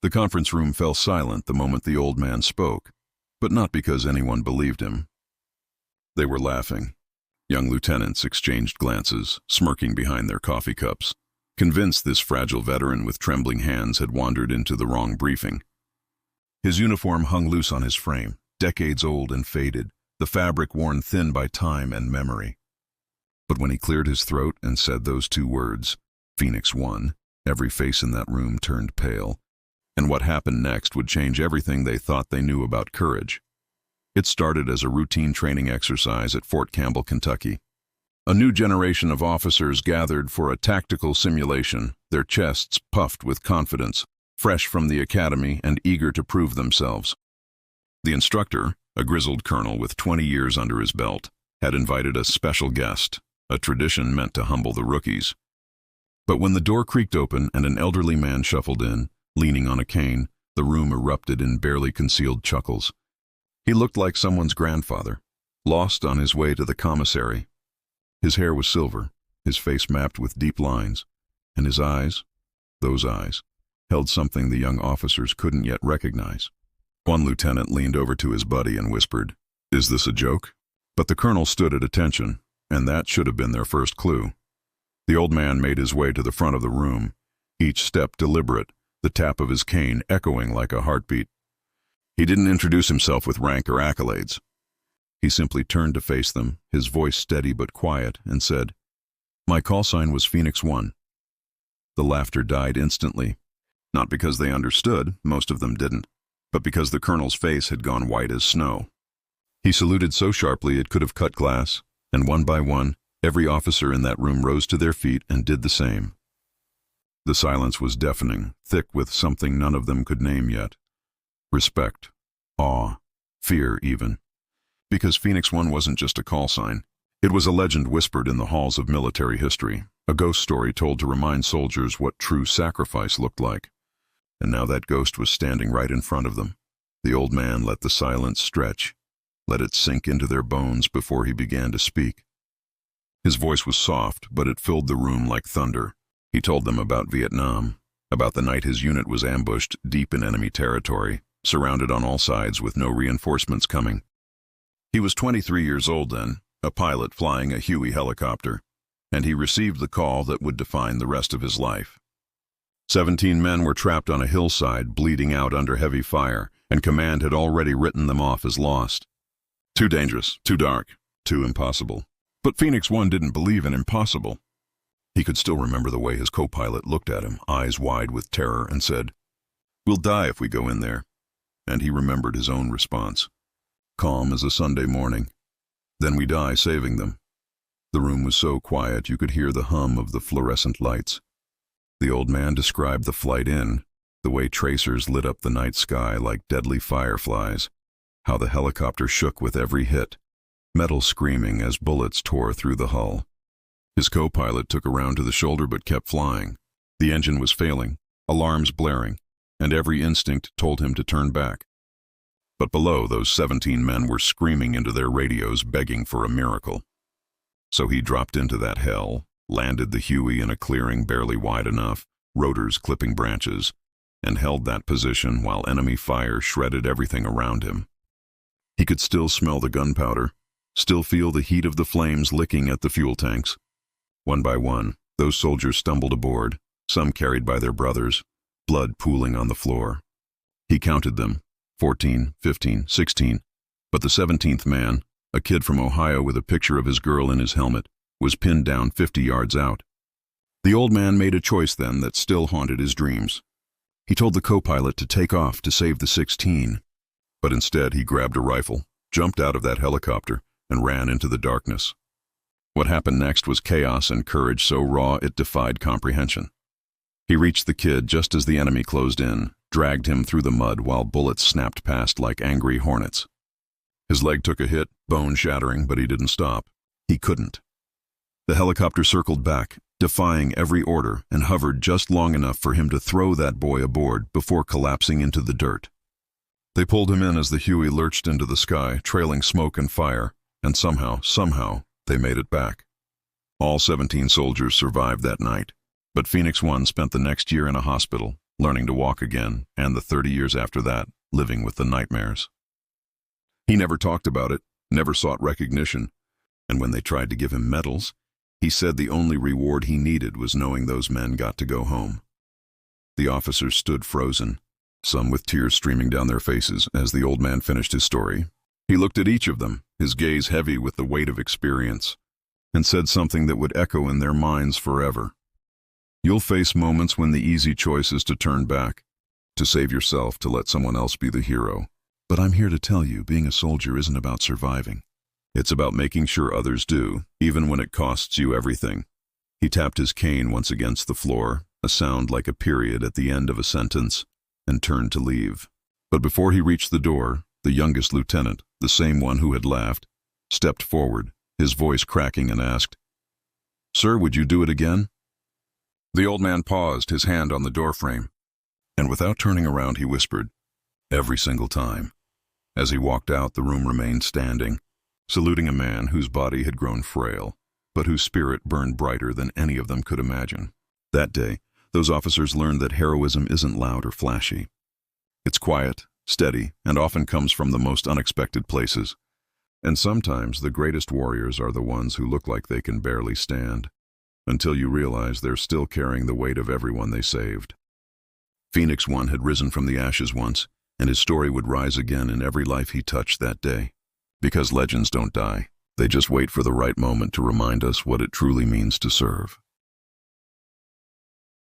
The conference room fell silent the moment the old man spoke, but not because anyone believed him. They were laughing. Young lieutenants exchanged glances, smirking behind their coffee cups, convinced this fragile veteran with trembling hands had wandered into the wrong briefing. His uniform hung loose on his frame, decades old and faded, the fabric worn thin by time and memory. But when he cleared his throat and said those two words, Phoenix 1, every face in that room turned pale, and what happened next would change everything they thought they knew about courage. It started as a routine training exercise at Fort Campbell, Kentucky. A new generation of officers gathered for a tactical simulation, their chests puffed with confidence, fresh from the academy and eager to prove themselves. The instructor, a grizzled colonel with 20 years under his belt, had invited a special guest, a tradition meant to humble the rookies. But when the door creaked open and an elderly man shuffled in, leaning on a cane, the room erupted in barely concealed chuckles. He looked like someone's grandfather, lost on his way to the commissary. His hair was silver, his face mapped with deep lines, and his eyes, those eyes, held something the young officers couldn't yet recognize. One lieutenant leaned over to his buddy and whispered, "Is this a joke?" But the colonel stood at attention, and that should have been their first clue. The old man made his way to the front of the room, each step deliberate, the tap of his cane echoing like a heartbeat. He didn't introduce himself with rank or accolades. He simply turned to face them, his voice steady but quiet, and said, "My call sign was Phoenix 1. The laughter died instantly, not because they understood, most of them didn't, but because the colonel's face had gone white as snow. He saluted so sharply it could have cut glass, and one by one, every officer in that room rose to their feet and did the same. The silence was deafening, thick with something none of them could name yet. Respect, awe, fear even. Because Phoenix 1 wasn't just a call sign. It was a legend whispered in the halls of military history, a ghost story told to remind soldiers what true sacrifice looked like. And now that ghost was standing right in front of them. The old man let the silence stretch, let it sink into their bones before he began to speak. His voice was soft, but it filled the room like thunder. He told them about Vietnam, about the night his unit was ambushed deep in enemy territory, surrounded on all sides with no reinforcements coming. He was 23 years old then, a pilot flying a Huey helicopter, and he received the call that would define the rest of his life. 17 men were trapped on a hillside, bleeding out under heavy fire, and command had already written them off as lost. Too dangerous, too dark, too impossible. But Phoenix 1 didn't believe in impossible. He could still remember the way his co-pilot looked at him, eyes wide with terror, and said, "We'll die if we go in there." And he remembered his own response. Calm as a Sunday morning. "Then we die saving them." The room was so quiet you could hear the hum of the fluorescent lights. The old man described the flight in, the way tracers lit up the night sky like deadly fireflies, how the helicopter shook with every hit, metal screaming as bullets tore through the hull. His co-pilot took a round to the shoulder but kept flying. The engine was failing, alarms blaring, and every instinct told him to turn back. But below, those 17 men were screaming into their radios, begging for a miracle. So he dropped into that hell, landed the Huey in a clearing barely wide enough, rotors clipping branches, and held that position while enemy fire shredded everything around him. He could still smell the gunpowder, still feel the heat of the flames licking at the fuel tanks. One by one, those soldiers stumbled aboard, some carried by their brothers, blood pooling on the floor. He counted them, 14, 15, 16, but the 17th man, a kid from Ohio with a picture of his girl in his helmet, was pinned down 50 yards out. The old man made a choice then that still haunted his dreams. He told the co-pilot to take off to save the 16, but instead he grabbed a rifle, jumped out of that helicopter, and ran into the darkness. What happened next was chaos and courage so raw it defied comprehension. He reached the kid just as the enemy closed in, dragged him through the mud while bullets snapped past like angry hornets. His leg took a hit, bone shattering, but he didn't stop. He couldn't. The helicopter circled back, defying every order, and hovered just long enough for him to throw that boy aboard before collapsing into the dirt. They pulled him in as the Huey lurched into the sky, trailing smoke and fire, and somehow, they made it back. All 17 soldiers survived that night, but Phoenix 1 spent the next year in a hospital, learning to walk again, and the 30 years after that, living with the nightmares. He never talked about it, never sought recognition, and when they tried to give him medals, he said the only reward he needed was knowing those men got to go home. The officers stood frozen, some with tears streaming down their faces as the old man finished his story. He looked at each of them, his gaze heavy with the weight of experience, and said something that would echo in their minds forever. You'll face moments when the easy choice is to turn back, to save yourself, to let someone else be the hero. But I'm here to tell you, being a soldier isn't about surviving. It's about making sure others do, even when it costs you everything. He tapped his cane once against the floor, a sound like a period at the end of a sentence, and turned to leave. But before he reached the door, the youngest lieutenant, the same one who had laughed, stepped forward, his voice cracking, and asked, "Sir, would you do it again?" The old man paused, his hand on the doorframe, and without turning around he whispered, "Every single time." As he walked out, the room remained standing, saluting a man whose body had grown frail, but whose spirit burned brighter than any of them could imagine. That day, those officers learned that heroism isn't loud or flashy. It's quiet, steady, and often comes from the most unexpected places. And sometimes the greatest warriors are the ones who look like they can barely stand, until you realize they're still carrying the weight of everyone they saved. Phoenix One had risen from the ashes once, and his story would rise again in every life he touched that day. Because legends don't die, they just wait for the right moment to remind us what it truly means to serve.